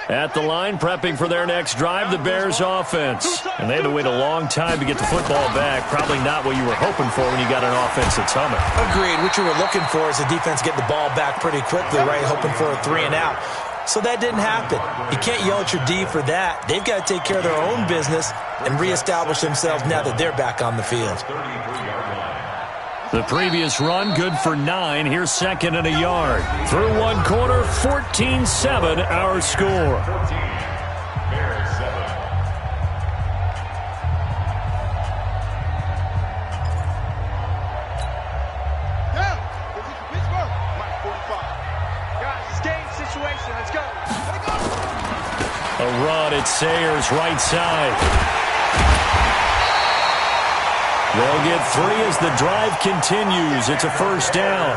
At the line, prepping for their next drive, the Bears offense. And they had to wait a long time to get the football back. Probably not what you were hoping for when you got an offense that's humming. Agreed. What you were looking for is the defense getting the ball back pretty quickly, right? Hoping for a 3 and out. So that didn't happen. You can't yell at your D for that. They've got to take care of their own business and reestablish themselves now that they're back on the field. The previous run, good for 9. Here's second and a yard. Through one quarter, 14-7 our score. A run at Sayers' right side. They'll get 3 as the drive continues. It's a first down.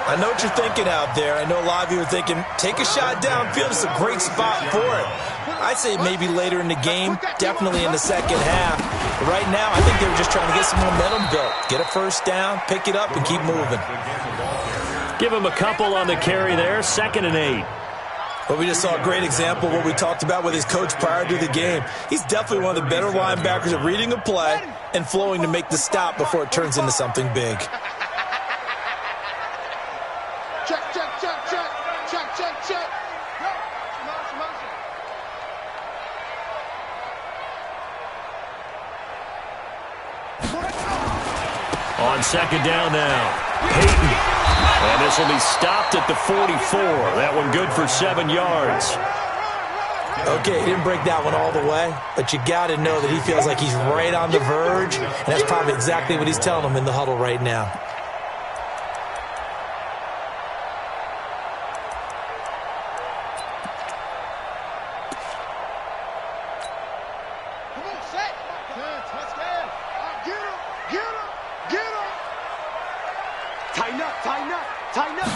I know what you're thinking out there. I know a lot of you are thinking, take a shot downfield. It's a great spot for it. I'd say maybe later in the game, definitely in the second half. But right now, I think they were just trying to get some momentum built. Get a first down, pick it up, and keep moving. Give him a couple on the carry there. 2nd and 8. But we just saw a great example of what we talked about with his coach prior to the game. He's definitely one of the better linebackers at reading a play and flowing to make the stop before it turns into something big. Check, check, check, check, check, check, check. On second down now, Peyton. And this will be stopped at the 44. That one good for 7 yards. Okay, he didn't break that one all the way, but you got to know that he feels like he's right on the verge, and that's probably exactly what he's telling them in the huddle right now. Come on, set. Touchdown. Get him, get him, get him. Tighten up, tighten up, tighten up.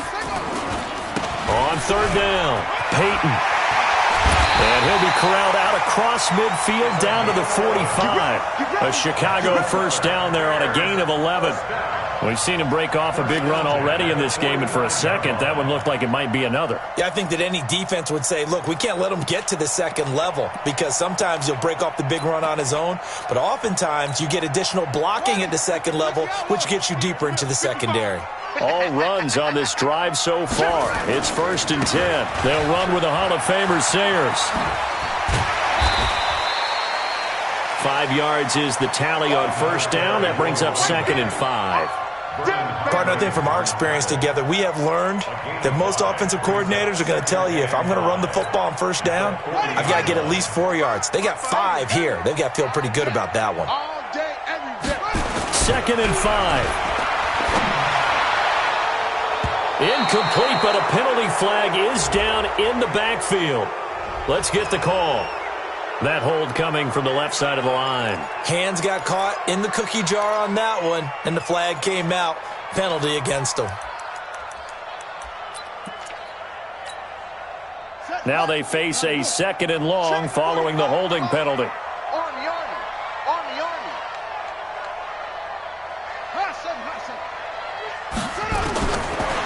On third down, Peyton. And he'll be corralled out across midfield down to the 45. A Chicago first down there on a gain of 11. We've seen him break off a big run already in this game, and for a second, that one looked like it might be another. Yeah, I think that any defense would say, look, we can't let him get to the second level because sometimes he'll break off the big run on his own, but oftentimes you get additional blocking at the second level, which gets you deeper into the secondary. All runs on this drive so far. It's 1st and 10. They'll run with the Hall of Famer Sayers. 5 yards is the tally on first down. That brings up 2nd and 5. Partner, I think from our experience together, we have learned that most offensive coordinators are going to tell you, if I'm going to run the football on first down, I've got to get at least 4 yards. They got 5 here. They've got to feel pretty good about that one. All day, every day. 2nd and 5. Incomplete, but a penalty flag is down in the backfield. Let's get the call. That hold coming from the left side of the line. Hands got caught in the cookie jar on that one, and the flag came out. Penalty against them. Now they face a 2nd and long following the holding penalty. Army, Army, Army, Army.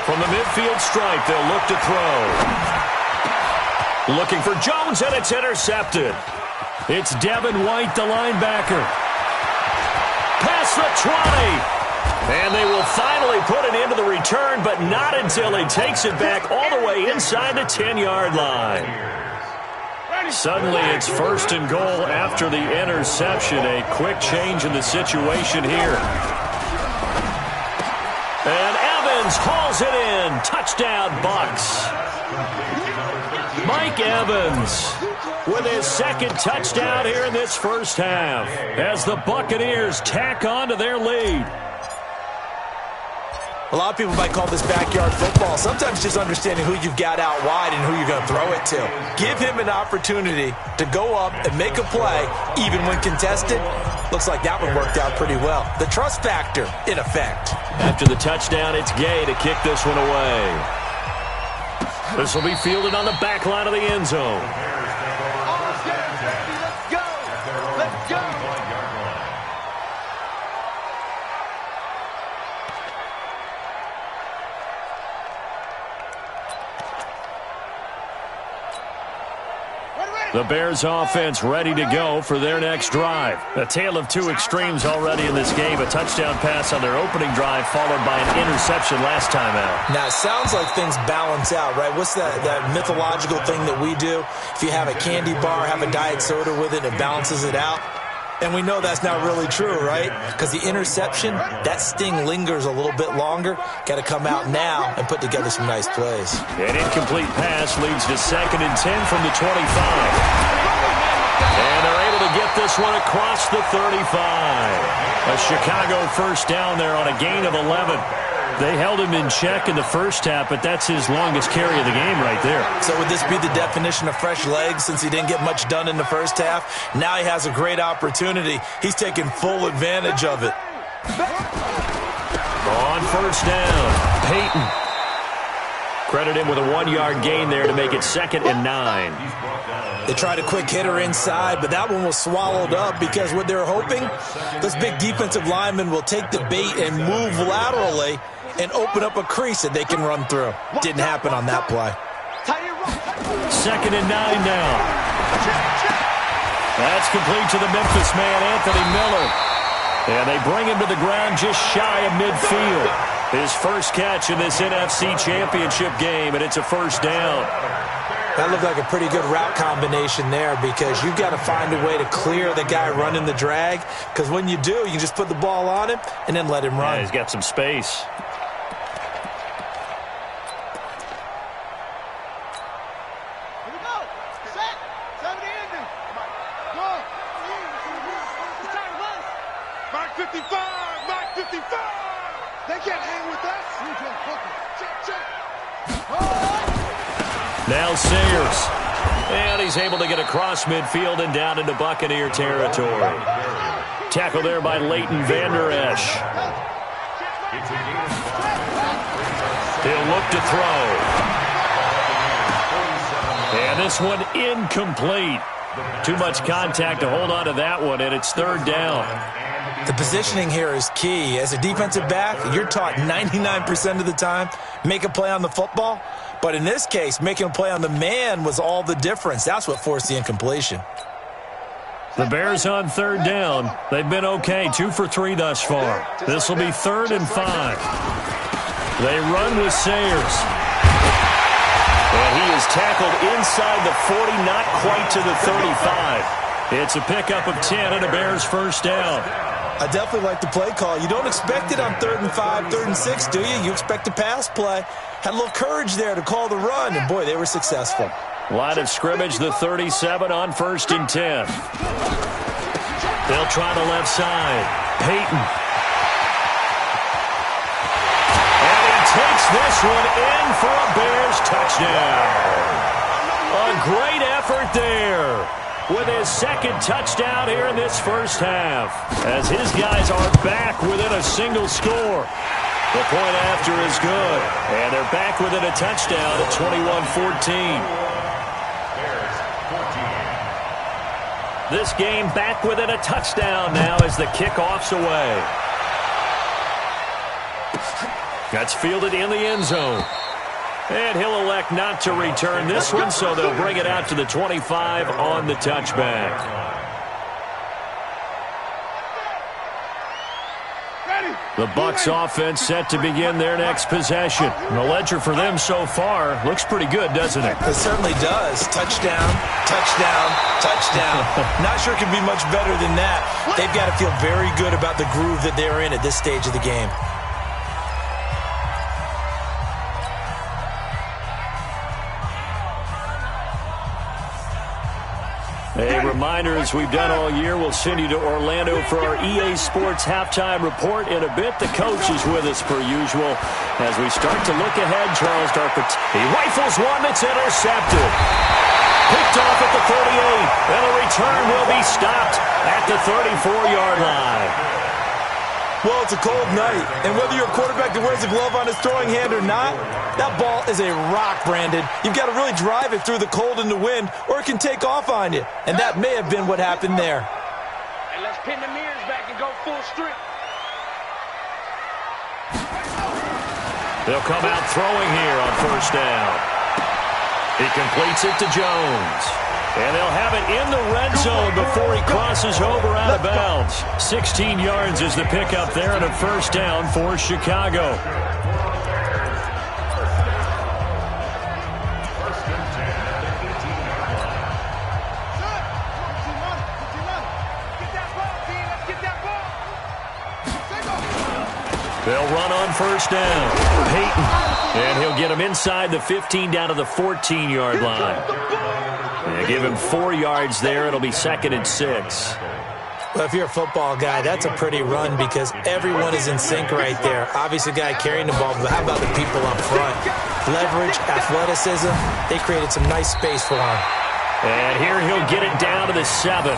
From the midfield stripe, they'll look to throw. Looking for Jones, and it's intercepted. It's Devin White, the linebacker. Past the 20. And they will finally put an end to the return, but not until he takes it back all the way inside the 10-yard line. Suddenly, it's 1st and goal after the interception. A quick change in the situation here. And Evans hauls it in. Touchdown, Bucks. Mike Evans with his 2nd touchdown here in this first half as the Buccaneers tack on to their lead. A lot of people might call this backyard football. Sometimes just understanding who you've got out wide and who you're going to throw it to. Give him an opportunity to go up and make a play, even when contested. Looks like that one worked out pretty well. The trust factor, in effect. After the touchdown, it's Gay to kick this one away. This will be fielded on the back line of the end zone. Let's go. Let's go. The Bears offense ready to go for their next drive. A tale of two extremes already in this game. A touchdown pass on their opening drive followed by an interception last time out. Now, it sounds like things balance out, right? What's that mythological thing that we do? If you have a candy bar, have a diet soda with it, it balances it out. And we know that's not really true, right? Because the interception, that sting lingers a little bit longer. Got to come out now and put together some nice plays. An incomplete pass leads to 2nd and 10 from the 25. And they're able to get this one across the 35. A Chicago first down there on a gain of 11. They held him in check in the first half, but that's his longest carry of the game right there. So would this be the definition of fresh legs since he didn't get much done in the first half? Now he has a great opportunity. He's taking full advantage of it. On first down, Peyton. Credit him with a 1-yard gain there to make it 2nd and 9. They tried a quick hitter inside, but that one was swallowed up because what they're hoping, this big defensive lineman will take the bait and move laterally and open up a crease that they can run through. Didn't happen on that play. 2nd and 9 now. That's complete to the Memphis man, Anthony Miller. And they bring him to the ground just shy of midfield. His first catch in this NFC Championship game, and it's a first down. That looked like a pretty good route combination there because you've got to find a way to clear the guy running the drag, because when you do, you can just put the ball on him and then let him run. Yeah, he's got some space. Now Sayers. And he's able to get across midfield and down into Buccaneer territory. Tackle there by Leighton Vander Esch. He'll look to throw. And this one incomplete. Too much contact to hold on to that one, and it's 3rd down. The positioning here is key. As a defensive back, you're taught 99% of the time, make a play on the football. But in this case, making a play on the man was all the difference. That's what forced the incompletion. The Bears on 3rd down. They've been okay, 2 for 3 thus far. This will be 3rd and 5. They run with Sayers. And he is tackled inside the 40, not quite to the 35. It's a pickup of 10 and a Bears first down. I definitely like the play call. You don't expect it on 3rd and 5, 3rd and 6, do you? You expect a pass play. Had a little courage there to call the run, and boy, they were successful. Line of scrimmage, the 37 on 1st and 10. They'll try the left side. Peyton. And he takes this one in for a Bears touchdown. A great effort there with his 2nd touchdown here in this first half, as his guys are back within a single score. The point after is good, and they're back within a touchdown at 21-14. This game back within a touchdown now as the kickoff's away. That's fielded in the end zone. And he'll elect not to return this one, so they'll bring it out to the 25 on the touchback. The Bucs offense set to begin their next possession. The ledger for them so far looks pretty good, doesn't it? It certainly does. Touchdown, touchdown, touchdown. Not sure it can be much better than that. They've got to feel very good about the groove that they're in at this stage of the game. A reminder, as we've done all year, we'll send you to Orlando for our EA Sports halftime report. In a bit, the coach is with us per usual. As we start to look ahead, Charles Darpet. He rifles one that's intercepted. Picked off at the 38. And a return will be stopped at the 34-yard line. Well, it's a cold night, and whether you're a quarterback that wears a glove on his throwing hand or not, that ball is a rock, Brandon. You've got to really drive it through the cold and the wind, or it can take off on you, and that may have been what happened there. And let's pin the mirrors back and go full strength. They'll come out throwing here on first down. He completes it to Jones. And they'll have it in the red zone before he crosses over out of bounds. 16 yards is the pickup there and a first down for Chicago. They'll run on first down. Peyton. And he'll get him inside the 15 down to the 14-yard line. And give him 4 yards there. It'll be 2nd and 6. Well, if you're a football guy, that's a pretty run because everyone is in sync right there. Obviously, the guy carrying the ball, but how about the people up front? Leverage, athleticism, they created some nice space for him. And here he'll get it down to the 7.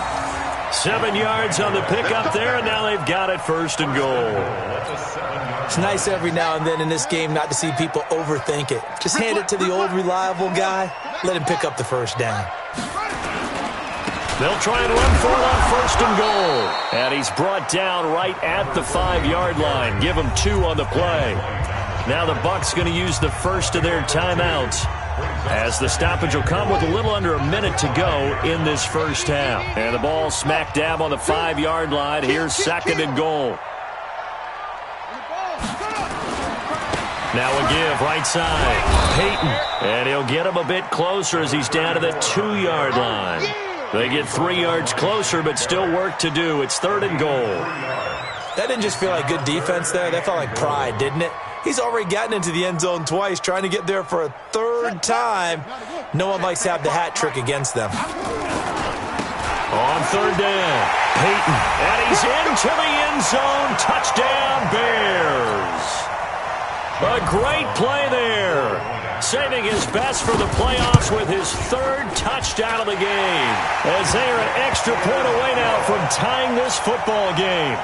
7 yards on the pickup there, and now they've got it 1st and goal. It's nice every now and then in this game not to see people overthink it. Just hand it to the old reliable guy. Let him pick up the first down. They'll try and run for it on 1st and goal. And he's brought down right at the 5-yard line. Give him 2 on the play. Now the Bucs going to use the first of their timeouts, as the stoppage will come with a little under a minute to go in this first half. And the ball smack dab on the 5-yard line. Here's 2nd and goal. Now a give right side. Peyton. And he'll get him a bit closer as he's down to the 2-yard line. They get 3 yards closer, but still work to do. It's 3rd and goal. That didn't just feel like good defense there. That felt like pride, didn't it? He's already gotten into the end zone twice, trying to get there for a 3rd time. No one likes to have the hat trick against them. On 3rd down, Peyton. And he's into the end zone. Touchdown, Bears. A great play there. Saving his best for the playoffs with his 3rd touchdown of the game. As they are an extra point away now from tying this football game.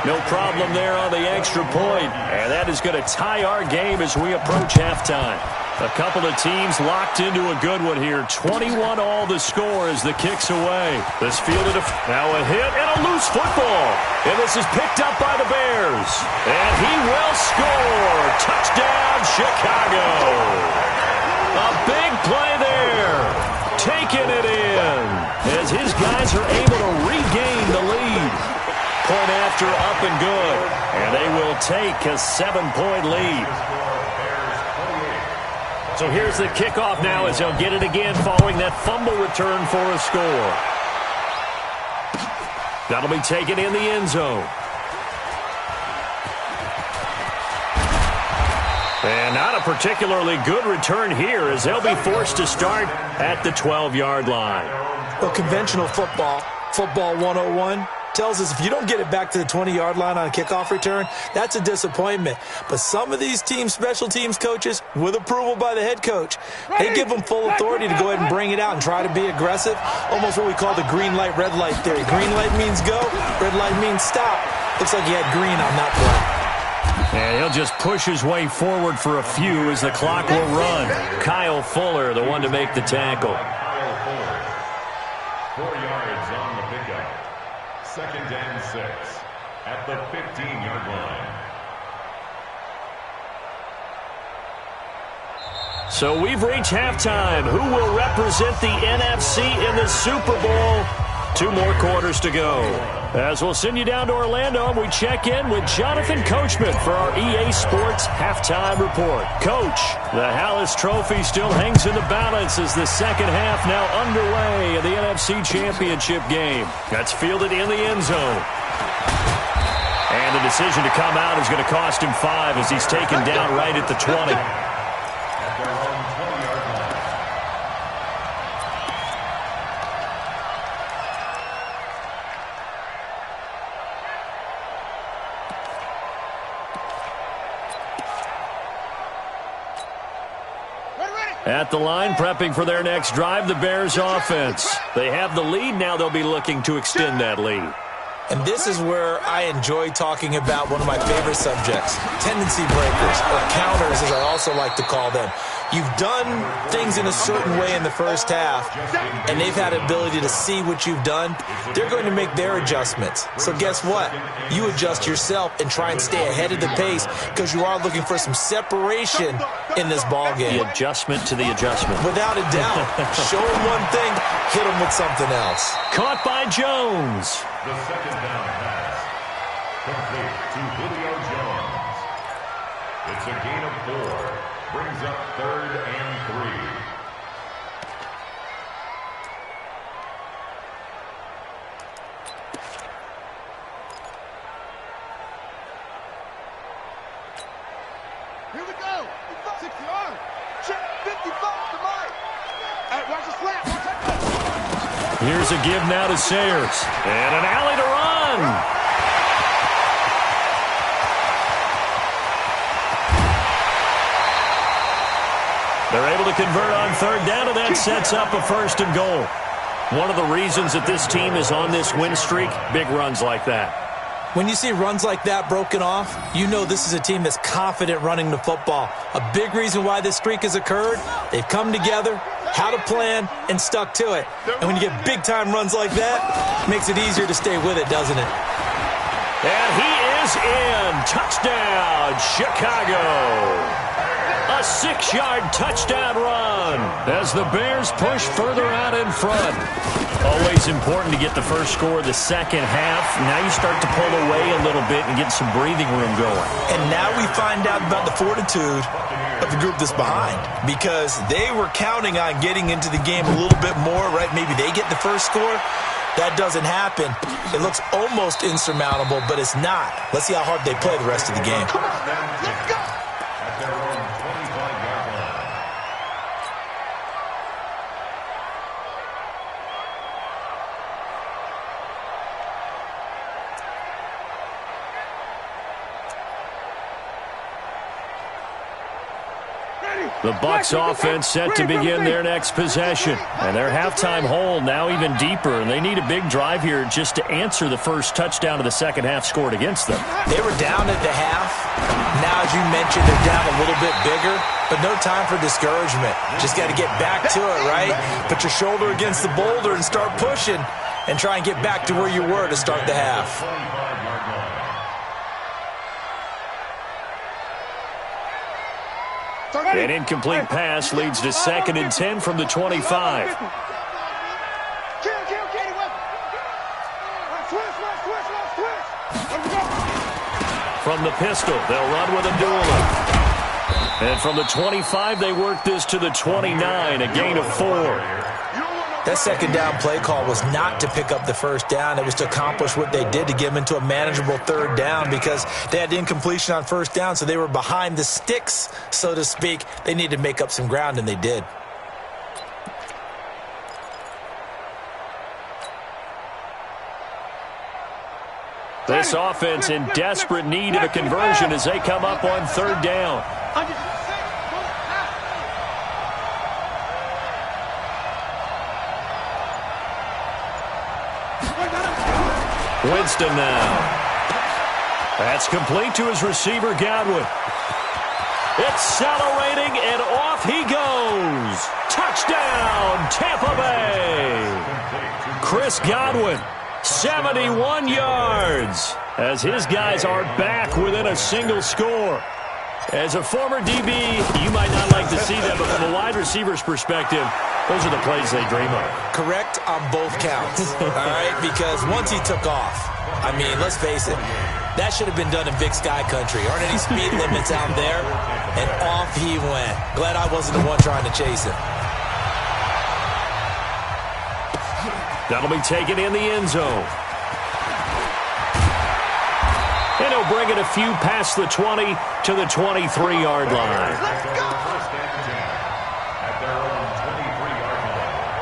No problem there on the extra point. And that is going to tie our game as we approach halftime. A couple of teams locked into a good one here. 21 all the score as the kick's away. This fielded now a hit and a loose football. And this is picked up by the Bears. And he will score. Touchdown, Chicago. A big play there. Taking it in as his guys are able to regain the lead. Point after up and good. And they will take a 7-point lead. So here's the kickoff now as they'll get it again following that fumble return for a score. That'll be taken in the end zone. And not a particularly good return here as they'll be forced to start at the 12-yard line. Well, conventional football 101, tells us if you don't get it back to the 20-yard line on a kickoff return, that's a disappointment. But some of these teams, special teams coaches, with approval by the head coach, they give them full authority to go ahead and bring it out and try to be aggressive. Almost what we call the green light, red light theory. Green light means go, red light means stop. Looks like he had green on that play. And he'll just push his way forward for a few as the clock will run. Kyle Fuller, the one to make the tackle. 4 yards on the pickup. 2nd and 6 at the 15-yard line. So we've reached halftime. Who will represent the NFC in the Super Bowl? 2 more quarters to go. As we'll send you down to Orlando, we check in with Jonathan Coachman for our EA Sports Halftime Report. Coach, the Hallis Trophy still hangs in the balance as the second half now underway in the NFC Championship game. That's fielded in the end zone. And the decision to come out is going to cost him 5 as he's taken down right at the 20. At the line, prepping for their next drive, the Bears offense. They have the lead. Now they'll be looking to extend that lead. And this is where I enjoy talking about one of my favorite subjects, tendency breakers, or counters as I also like to call them. you've done things in a certain way in the first half, and they've had the ability to see what you've done, they're going to make their adjustments. So guess what? You adjust yourself and try and stay ahead of the pace because you are looking for some separation in this ball game. The adjustment to the adjustment. Without a doubt. Show them one thing, hit them with something else. Caught by Jones. The second down pass. Complete to Julio Jones. It's a gain of 4. Brings up 3rd and 3. Here we go. 60 yards. Check 55 to Mike. Hey, watch the slap. Watch that. Here's a give now to Sayers. And an alley to run. They're able to convert on 3rd down, and that sets up a 1st and goal. One of the reasons that this team is on this win streak, big runs like that. When you see runs like that broken off, you know this is a team that's confident running the football. A big reason why this streak has occurred, they've come together, had a plan, and stuck to it. And when you get big-time runs like that, it makes it easier to stay with it, doesn't it? And he is in. Touchdown, Chicago. A 6-yard touchdown run as the Bears push further out in front. Always important to get the first score of the second half. Now you start to pull away a little bit and get some breathing room going. And now we find out about the fortitude of the group that's behind, because they were counting on getting into the game a little bit more, right? Maybe they get the first score. That doesn't happen. It looks almost insurmountable, but it's not. Let's see how hard they play the rest of the game. Let's go. At their own 25-yard line. The Bucs offense set to begin their next possession. And their halftime hole now even deeper, and they need a big drive here just to answer the first touchdown of the second half scored against them. They were down at the half. Now, as you mentioned, they're down a little bit bigger, but no time for discouragement. Just got to get back to it, right? Put your shoulder against the boulder and start pushing and try and get back to where you were to start the half. An incomplete pass leads to 2nd and 10 from the 25. From the pistol, they'll run with a dueler. And from the 25, they work this to the 29, a gain of 4. That second down play call was not to pick up the first down. It was to accomplish what they did, to get them into a manageable 3rd down, because they had incompletion on 1st down, so they were behind the sticks, so to speak. They needed to make up some ground, and they did. This offense in desperate need of a conversion as they come up on 3rd down. Winston now. That's complete to his receiver, Godwin. Accelerating, and off he goes. Touchdown, Tampa Bay. Chris Godwin, 71 yards, as his guys are back within a single score. As a former DB, you might not like to see that, but from a wide receiver's perspective, those are the plays they dream of. Correct on both counts, all right? Because once he took off, I mean, let's face it, that should have been done in Big Sky Country. Aren't any speed limits out there? And off he went. Glad I wasn't the one trying to chase him. That'll be taken in the end zone. And he'll bring it a few past the 20 to the 23-yard line. Let's go. At their own 23-yard line.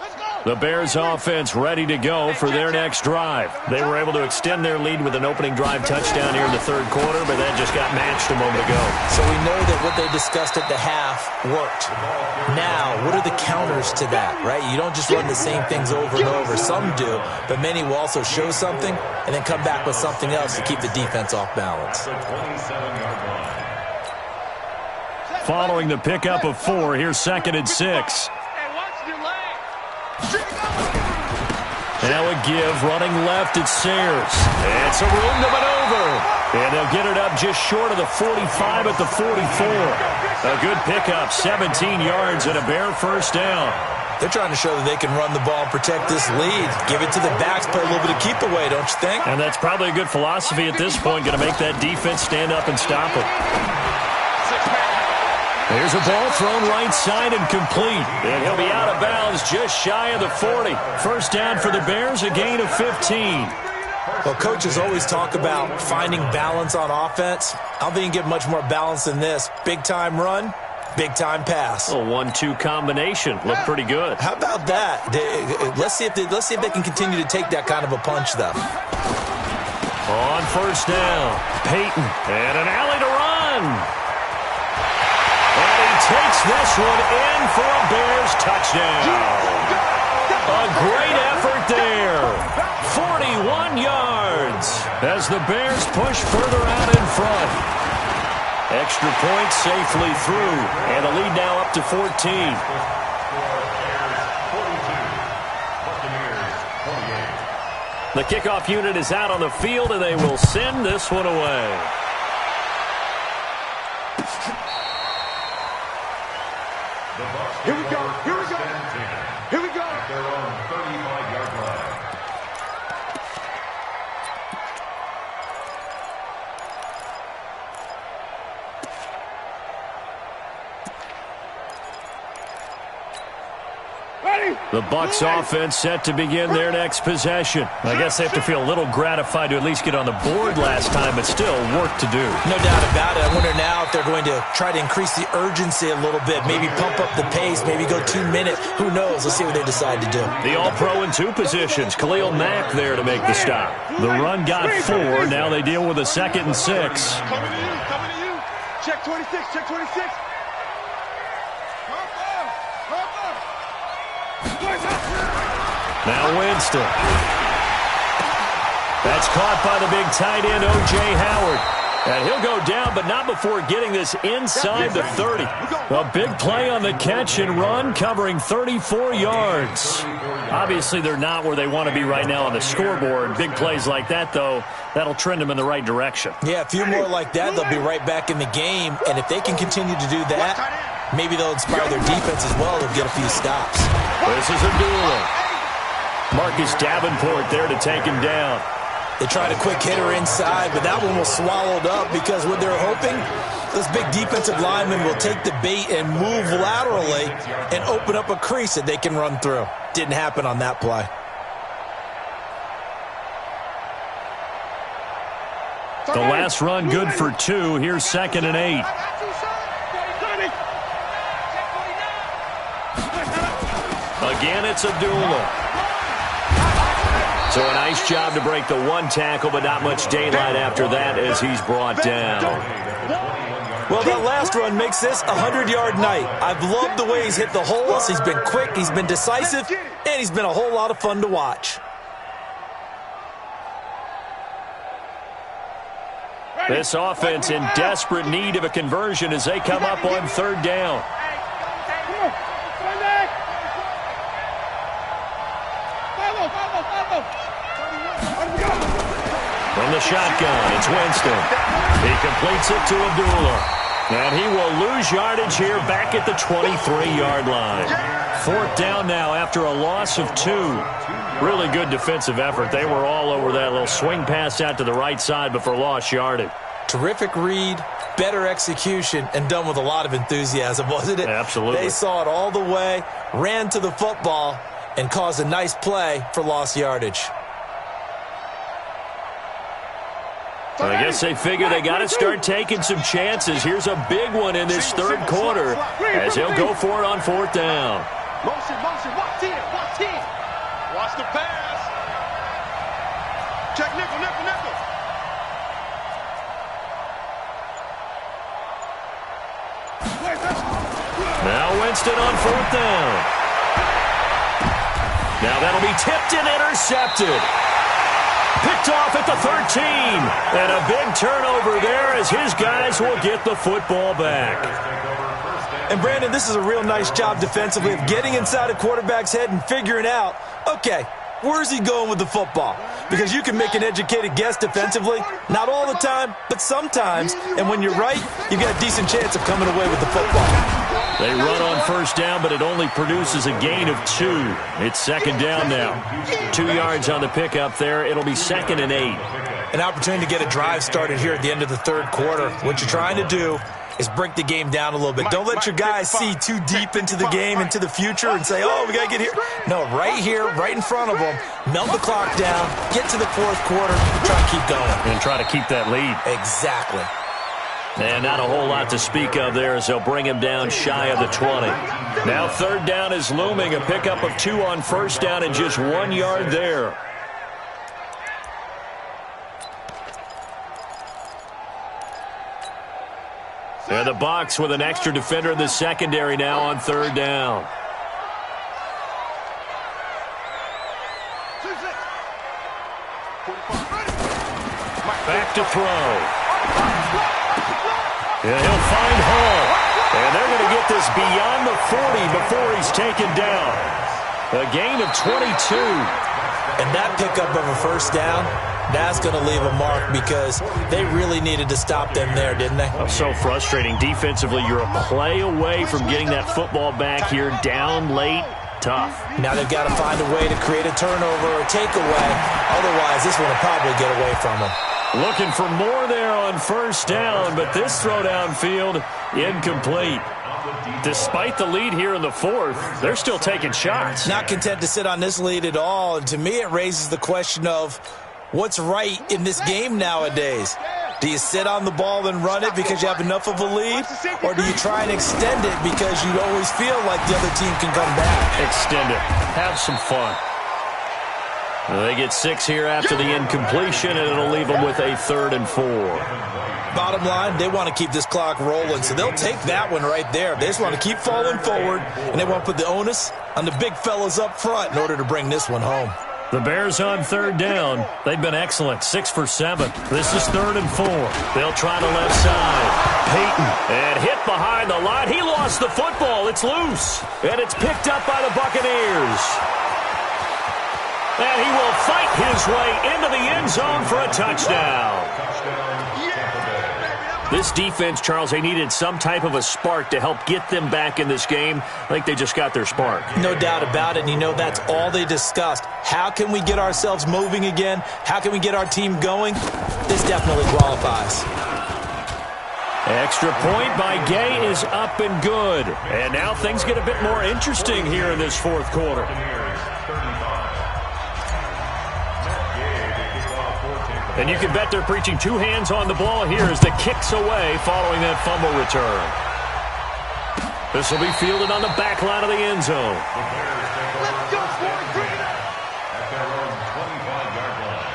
Let's go. The Bears offense ready to go for their next drive. They were able to extend their lead with an opening drive touchdown here in the third quarter, but that just got matched a moment ago. So we know that what they discussed at the half worked. Now, what are the counters to that, right? You don't just run the same things over and over. Some do, but many will also show something and then come back with something else to keep the defense off balance. Following the pickup of 4, here's 2nd and 6. Now a give, running left, it's Sayers. And some room to maneuver. And they'll get it up just short of the 45 at the 44. A good pickup, 17 yards and a Bear first down. They're trying to show that they can run the ball and protect this lead. Give it to the backs, play a little bit of keep away, don't you think? And that's probably a good philosophy at this point, going to make that defense stand up and stop it. There's a ball thrown right side and complete. And he'll be out of bounds just shy of the 40. First down for the Bears, a gain of 15. Well, coaches always talk about finding balance on offense. I don't think you can get much more balance than this. Big-time run, big-time pass. A 1-2 combination. Looked pretty good. How about that? Let's see if they can continue to take that kind of a punch, though. On first down, Peyton. And an alley to run. Takes this one in for a Bears touchdown. A great effort there. 41 yards as the Bears push further out in front. Extra point safely through, and the lead now up to 14. The kickoff unit is out on the field, and they will send this one away. Here we go. Here we go. Here we go. At their own 35-yard line. The Bucs offense set to begin their next possession. I guess they have to feel a little gratified to at least get on the board last time, but still work to do. No doubt about it. I wonder now if they're going to try to increase the urgency a little bit, maybe pump up the pace, maybe go 2 minutes. Who knows? Let's see what they decide to do. The All-Pro in 2 positions. Khalil Mack there to make the stop. The run got 4. Now they deal with a 2nd and 6. Coming to you. Coming to you. Check 26. Check 26. Now Winston. That's caught by the big tight end, O.J. Howard. And he'll go down, but not before getting this inside the 30. A big play on the catch and run, covering 34 yards. Obviously, they're not where they want to be right now on the scoreboard. Big plays like that, though, that'll trend them in the right direction. Yeah, a few more like that, they'll be right back in the game. And if they can continue to do that, maybe they'll inspire their defense as well to get a few stops. This is Abdullah. Marcus Davenport there to take him down. They tried a quick hitter inside, but that one was swallowed up because what they're hoping, those big defensive linemen will take the bait and move laterally and open up a crease that they can run through. Didn't happen on that play. The last run good for 2. Here's 2nd and 8. Again, it's Abdullah. So a nice job to break the 1 tackle, but not much daylight after that as he's brought down. Well, that last run makes this a 100-yard night. I've loved the way he's hit the holes. He's been quick, he's been decisive, and he's been a whole lot of fun to watch. This offense in desperate need of a conversion as they come up on 3rd down. From the shotgun, it's Winston. He completes it to Abdullah. And he will lose yardage here back at the 23-yard line. 4th down now after a loss of 2. Really good defensive effort. They were all over that little swing pass out to the right side before lost yardage. Terrific read, better execution, and done with a lot of enthusiasm, wasn't it? Absolutely. They saw it all the way, ran to the football, and caused a nice play for lost yardage. I guess they figure they got to start taking some chances. Here's a big one in this 3rd quarter as he'll go for it on 4th down. Motion, motion. Watch 10. Watch 10. Watch the pass. Check nickel, nickel, nickel. Now Winston on 4th down. Now that'll be tipped and intercepted. Picked off at the 13. And a big turnover there as his guys will get the football back. And Brandon, this is a real nice job defensively of getting inside a quarterback's head and figuring out, okay, where's he going with the football? Because you can make an educated guess defensively. Not all the time, but sometimes. And when you're right, you've got a decent chance of coming away with the football. They run on 1st down, but it only produces a gain of 2. It's 2nd down now. 2 yards on the pickup there. It'll be 2nd and 8. An opportunity to get a drive started here at the end of the 3rd quarter. What you're trying to do is break the game down a little bit. Don't let your guys see too deep into the game, into the future, and say, oh, we got to get here. No, right here, right in front of them, melt the clock down, get to the 4th quarter, try to keep going. And try to keep that lead. Exactly. And not a whole lot to speak of there as they'll bring him down shy of the 20. Now 3rd down is looming. A pickup of 2 on 1st down and just 1 yard there. And the Bucs with an extra defender in the secondary now on 3rd down. Back to throw. And he'll find Hall. And they're going to get this beyond the 40 before he's taken down. A gain of 22. And that pickup of a 1st down, that's going to leave a mark because they really needed to stop them there, didn't they? Oh, so frustrating. Defensively, you're a play away from getting that football back here down late. Tough. Now they've got to find a way to create a turnover or takeaway. Otherwise, this one will probably get away from them. Looking for more there on 1st down, but this throw downfield incomplete. Despite the lead here in the 4th, they're still taking shots. Not content to sit on this lead at all. And to me, it raises the question of what's right in this game nowadays. Do you sit on the ball and run it because you have enough of a lead? Or do you try and extend it because you always feel like the other team can come back? Extend it. Have some fun. They get 6 here after the incompletion, and it'll leave them with a 3rd and 4. Bottom line, they want to keep this clock rolling, so they'll take that one right there. They just want to keep falling forward, and they want to put the onus on the big fellas up front in order to bring this one home. The Bears on 3rd down. They've been excellent, 6 for 7. This is 3rd and 4. They'll try to left side. Peyton, and hit behind the line. He lost the football. It's loose, and it's picked up by the Buccaneers. And he will fight his way into the end zone for a touchdown. This defense, Charles, they needed some type of a spark to help get them back in this game. I think they just got their spark. No doubt about it, and you know that's all they discussed. How can we get ourselves moving again? How can we get our team going? This definitely qualifies. Extra point by Gay is up and good. And now things get a bit more interesting here in this 4th quarter. And you can bet they're preaching 2 hands on the ball here as the kick's away following that fumble return. This will be fielded on the back line of the end zone. Let's go, boys. Bring it up. At their own 25-yard line.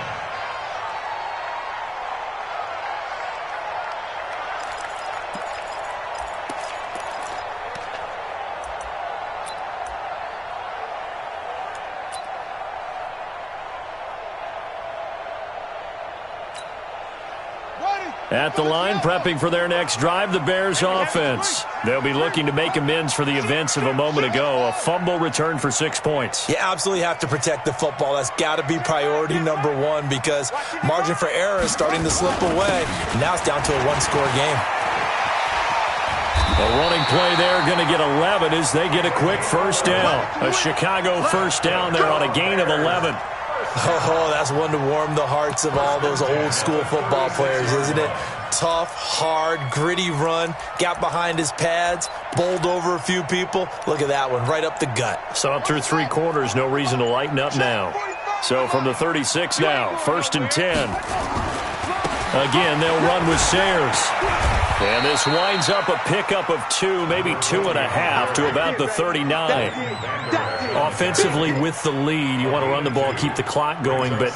At the line, prepping for their next drive, the Bears offense. They'll be looking to make amends for the events of a moment ago. A fumble return for 6 points. You absolutely have to protect the football. That's got to be priority number 1 because margin for error is starting to slip away. Now it's down to a 1-score game. A running play there, going to get 11 as they get a quick 1st down. A Chicago 1st down there on a gain of 11. Oh, that's one to warm the hearts of all those old-school football players, isn't it? Tough, hard, gritty run, got behind his pads, bowled over a few people. Look at that one, right up the gut. So up through 3 quarters, no reason to lighten up now. So from the 36 now, 1st and 10. Again, they'll run with Sayers. And this winds up a pickup of 2, maybe 2.5 to about the 39. Offensively with the lead, you want to run the ball, keep the clock going, but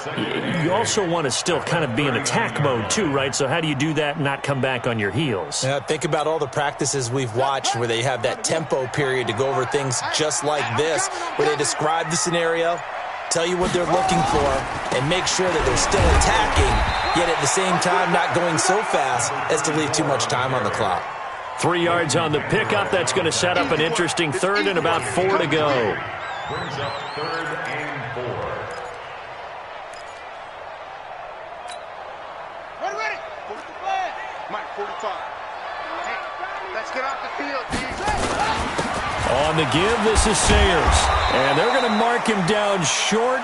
you also want to still kind of be in attack mode too, right? So how do you do that and not come back on your heels? Yeah, think about all the practices we've watched where they have that tempo period to go over things just like this, where they describe the scenario, tell you what they're looking for, and make sure that they're still attacking, yet at the same time not going so fast as to leave too much time on the clock. 3 yards on the pickup. That's going to set up an interesting third and about 4 to go. Brings up 3rd and 4. Ready. Push the flag. Mike, 45. Hey, let's get off the field, D. On the give, this is Sayers. And they're going to mark him down short,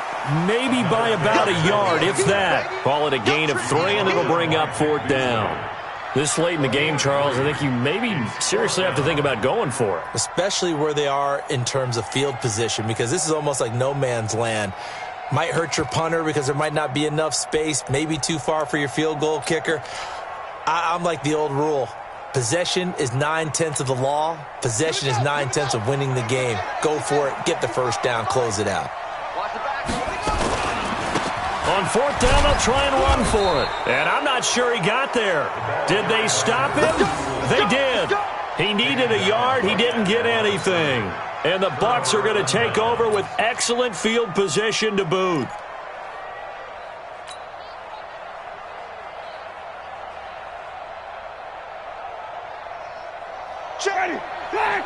maybe by about a yard, if that. Call it a gain of 3, and it'll bring up 4th down. This late in the game, Charles, I think you maybe seriously have to think about going for it. Especially where they are in terms of field position, because this is almost like no man's land. Might hurt your punter because there might not be enough space, maybe too far for your field goal kicker. I'm like the old rule. Possession is 9/10 of the law. Possession is 9/10 of winning the game. Go for it. Get the first down. Close it out. On 4th down, they'll try and run for it. And I'm not sure he got there. Did they stop him? They did. He needed a yard. He didn't get anything. And the Bucs are going to take over with excellent field position to boot. Check. Flag.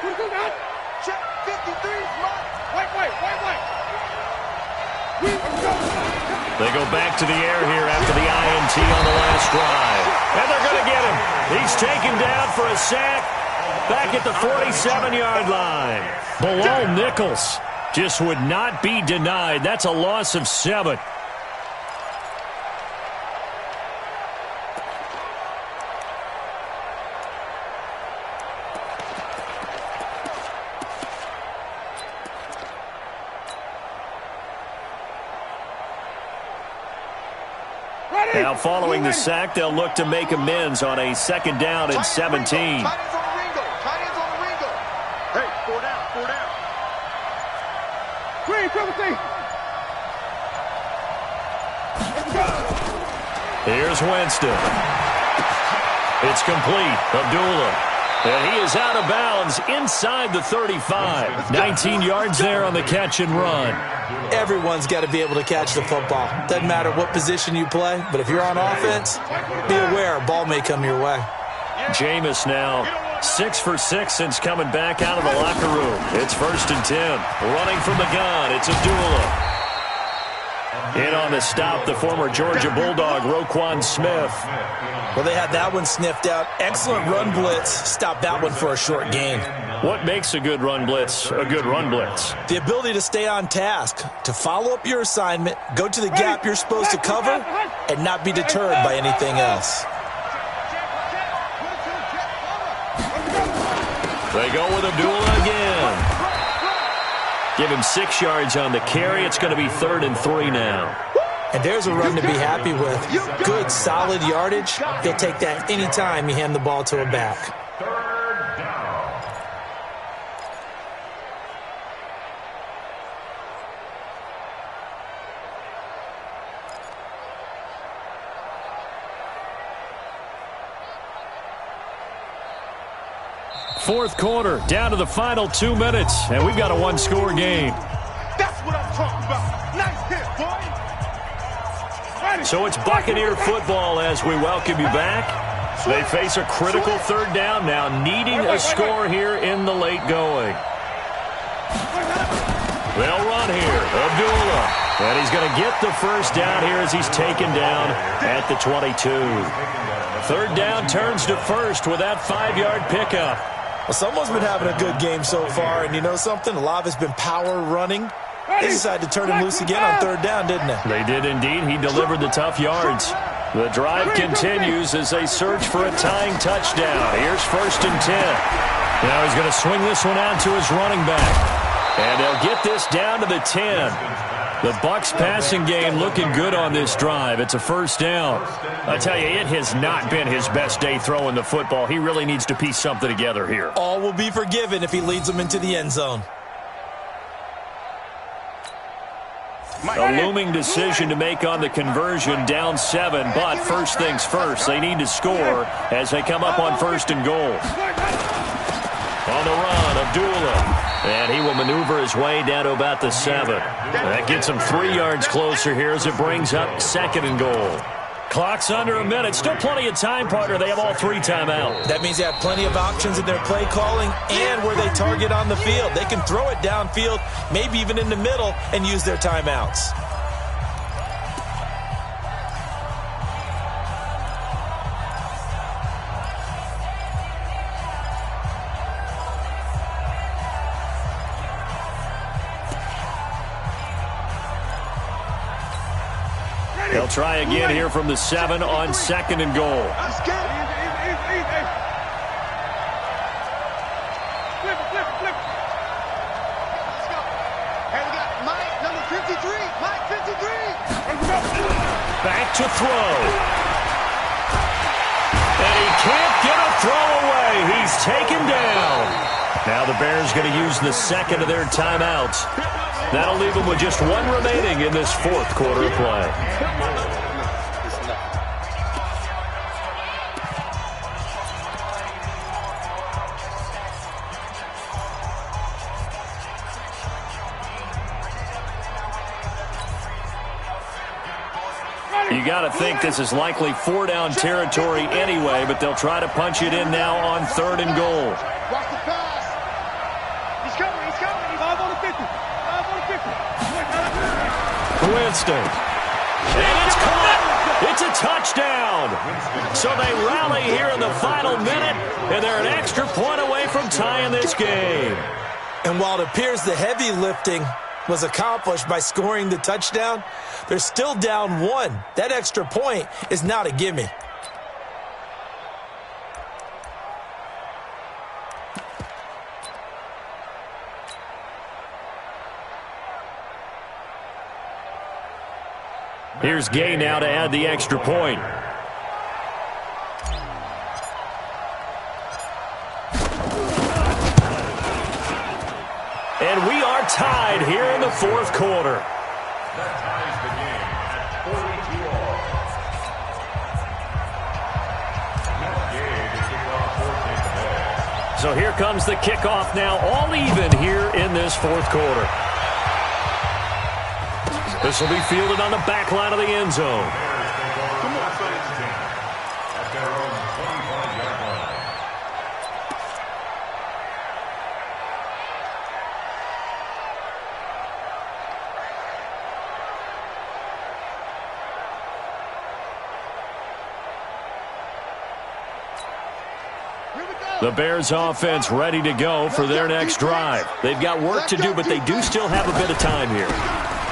Check. 53's mark. Wait. They go back to the air here after the INT on the last drive. And they're going to get him. He's taken down for a sack back at the 47-yard line. Below Nichols. Just would not be denied. That's a loss of 7. Now, following the sack, they'll look to make amends on a 2nd down and 17. Tight ends on the Ringo. Hey, 4 down. Green, Here's Winston. It's complete. Abdullah. And he is out of bounds inside the 35. 19 yards there on the catch and run. Everyone's got to be able to catch the football. Doesn't matter what position you play, but if you're on offense, be aware a ball may come your way. Jameis now 6 for 6 since coming back out of the locker room. It's 1st and 10. Running from the gun, it's Abdullah. In on the stop, the former Georgia Bulldog, Roquan Smith. Well, they had that one sniffed out. Excellent run blitz. Stop that one for a short gain. What makes a good run blitz a good run blitz? The ability to stay on task, to follow up your assignment, go to the gap you're supposed to cover, and not be deterred by anything else. They go with Abdullah again. Give him 6 yards on the carry. It's going to be 3rd and 3 now. And there's a run to be happy with. Good, solid yardage. He'll take that any time you hand the ball to a back. 3rd down. Fourth quarter, down to the final 2 minutes, and we've got a 1-score game. That's what I'm talking about. Nice hit, boy. So it's Buccaneer football as we welcome you back. They face a critical 3rd down now, needing a score here in the late going. They'll run here. Abdullah. And he's going to get the first down here as he's taken down at the 22. 3rd down turns to 1st with that 5-yard pickup. Well, someone's been having a good game so far, and you know something? A lot of it's been power running. They decided to turn him loose again on 3rd down, didn't they? They did indeed. He delivered the tough yards. The drive continues as they search for a tying touchdown. Here's 1st and 10. Now he's going to swing this one out to his running back. And they'll get this down to the 10. The Bucs passing game looking good on this drive. It's a first down. I tell you, it has not been his best day throwing the football. He really needs to piece something together here. All will be forgiven if he leads them into the end zone. A looming decision to make on the conversion, down 7, but first things first, they need to score as they come up on first and goal. On the run, Abdullah. And he will maneuver his way down to about the 7. That gets him 3 yards closer here as it brings up second and goal. Clock's under a minute. Still plenty of time, partner. They have all 3 timeouts. That means they have plenty of options in their play calling and where they target on the field. They can throw it downfield, maybe even in the middle, and use their timeouts. They'll try again here from the 7 on second and goal. Let's get it. Flip it. Let's go. Hey, we got Mike, number 53. Mike, 53. Back to throw. And he can't get a throw away. He's taken down. Now the Bears going to use the second of their timeouts. That'll leave them with just 1 remaining in this 4th quarter of play. You got to think this is likely 4-down territory anyway, but they'll try to punch it in now on 3rd and goal. Watch the pass. He's coming. He's 5 on the 50. 5 on the 50. Winston. And it's caught. It's a touchdown. So they rally here in the final minute, and they're an extra point away from tying this game. And while it appears the heavy lifting was accomplished by scoring the touchdown, they're still down 1. That extra point is not a gimme. Here's Gay now to add the extra point. And we are tied here in the 4th quarter. That ties the game at 42 all. So here comes the kickoff now, all even here in this 4th quarter. This will be fielded on the back line of the end zone. The Bears offense ready to go for their next drive. They've got work to do, but they do still have a bit of time here.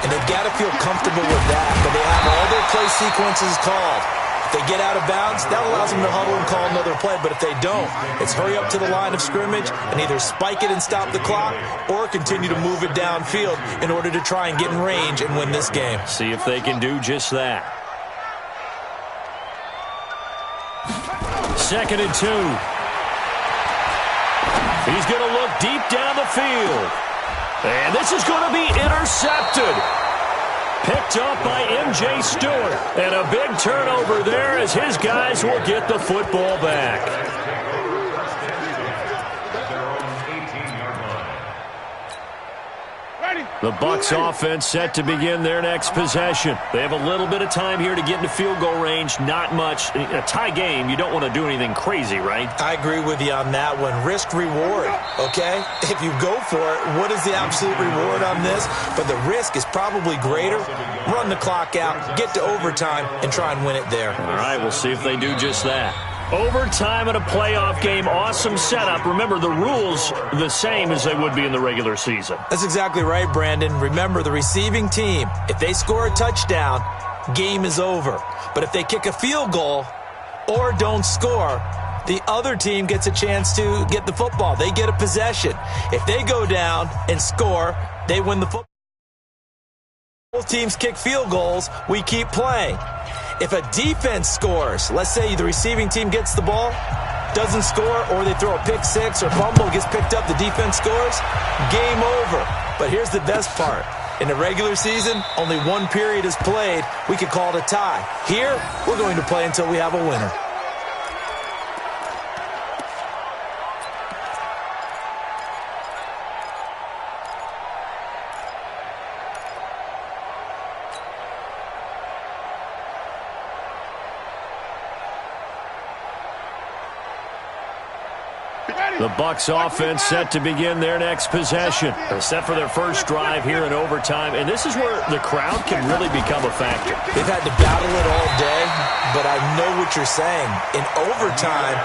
And they've got to feel comfortable with that, but they have all their play sequences called. If they get out of bounds, that allows them to huddle and call another play, but if they don't, it's hurry up to the line of scrimmage and either spike it and stop the clock or continue to move it downfield in order to try and get in range and win this game. See if they can do just that. 2nd and 2. He's going to look deep down the field. And this is going to be intercepted. Picked up by M.J. Stewart. And a big turnover there as his guys will get the football back. The Bucs offense set to begin their next possession. They have a little bit of time here to get into field goal range. Not much. In a tie game, you don't want to do anything crazy, right? I agree with you on that one. Risk-reward, okay? If you go for it, what is the absolute reward on this? But the risk is probably greater. Run the clock out, get to overtime, and try and win it there. All right, we'll see if they do just that. Overtime in a playoff game, awesome setup. Remember, the rules the same as they would be in the regular season. That's exactly right, Brandon. Remember, the receiving team, if they score a touchdown, game is over. But if they kick a field goal or don't score, the other team gets a chance to get the football. They get a possession. If they go down and score, they win the football. Both teams kick field goals, we keep playing. If a defense scores, let's say the receiving team gets the ball, doesn't score, or they throw a pick six or fumble, gets picked up, the defense scores, game over. But here's the best part. In the regular season, only one period is played. We could call it a tie. Here, we're going to play until we have a winner. The Bucs offense set to begin their next possession. They're set for their first drive here in overtime, and this is where the crowd can really become a factor. They've had to battle it all day, but I know what you're saying. In overtime,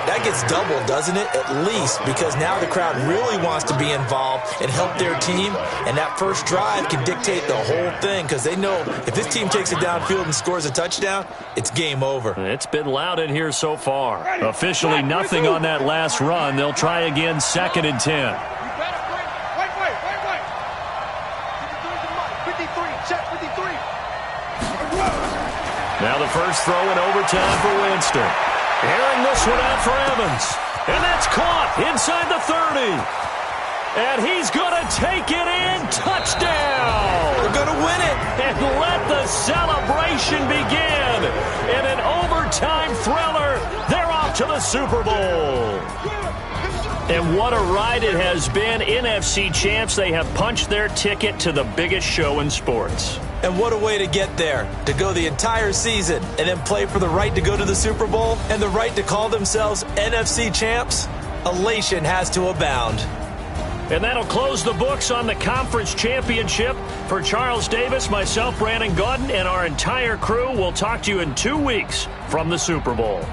that gets doubled, doesn't it? At least, because now the crowd really wants to be involved and help their team, and that first drive can dictate the whole thing because they know if this team takes it downfield and scores a touchdown, it's game over. It's been loud in here so far. Officially nothing on that last run. They'll try again, 2nd and 10. Wait. 53, check 53. Now the first throw in overtime for Winston. Airing this one out for Evans. And that's caught inside the 30. And he's going to take it in. Touchdown. They're going to win it. And let the celebration begin. In an overtime thriller, they're off to the Super Bowl. And what a ride it has been. NFC champs, they have punched their ticket to the biggest show in sports. And what a way to get there, to go the entire season and then play for the right to go to the Super Bowl and the right to call themselves NFC champs. Elation has to abound. And that'll close the books on the conference championship. For Charles Davis, myself, Brandon Gaudin, and our entire crew, we'll talk to you in 2 weeks from the Super Bowl.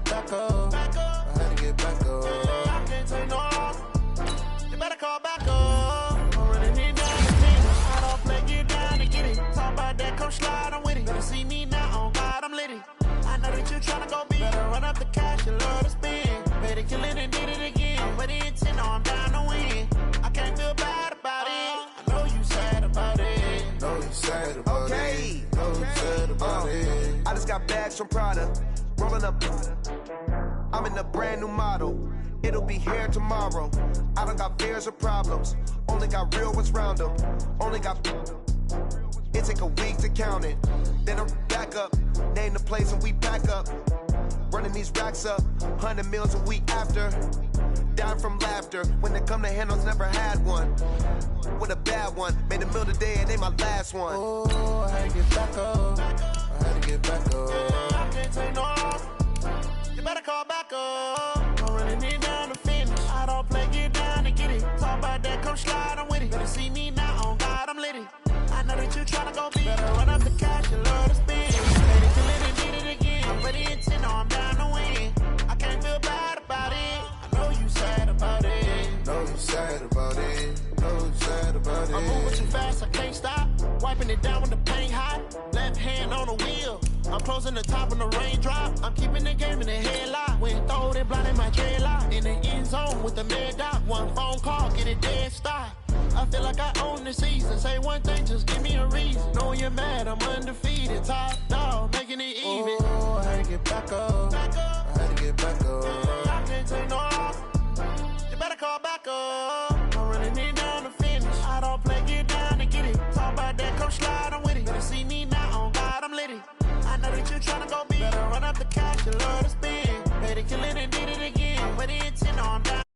Back up. I had to get back up. I can't take no loss. You better call back up. I'm running it down the team. I don't play, get down to get it. Talk about that, come slide, I'm with it. Better see me now, on God, I'm litty. I know that you tryna go big. Better run up the cash, you love to spend. Better kill it and did it again. But the intent, no, I'm down to win. I can't feel bad about it. I know you sad about it. Know you sad about it. Know you sad about it. I just got bags from Prada. Rolling up, I'm in a brand new model. It'll be here tomorrow. I don't got fears or problems. Only got real ones round them. Only got. It take a week to count it. Then I'm back up. Name the place and we pack up. Running these racks up. 100 meals a week after. Down from laughter. When they come to handles, never had one. With a bad one. Made a meal today and ain't my last one. Oh, I had to get back up. I had to get back up. I can't take no loss. You better call back up. I'm running it down to finish. I don't play, get down to get it. Talk about that, come slide, I'm with it. Better see me now, on God, I'm litty. I know that you tryna go big. Better run up the cash, you love to spend. Better kill it and did it again. But the intent, no, I'm down to win. I can't feel bad about it. I know you sad about it. Know you sad about it. Know you sad about it. I'm moving too fast, I can't stop. Wiping it down when the paint hot. Left hand on the wheel. I'm closing the top when the raindrop. I'm keeping the game in the headlock. When throw it blind in my dreadlock. In the end zone with the mad dot. One phone call, get it dead stop. I feel like I own the season. Say one thing, just give me a reason. Knowing you're mad, I'm undefeated. Top dog, making it even. Oh, I had to get back up. I had to get back up. I can't take no loss. You better call back up. I'm running it down to finish. I don't play, get down to get it. Talk about that, come slide, I'm with it. Better see me now, on God, I'm litty. I know that you tryna go big. Better run up the cash, you love to spend. Better kill it and did it again. But the intent, no, I'm down.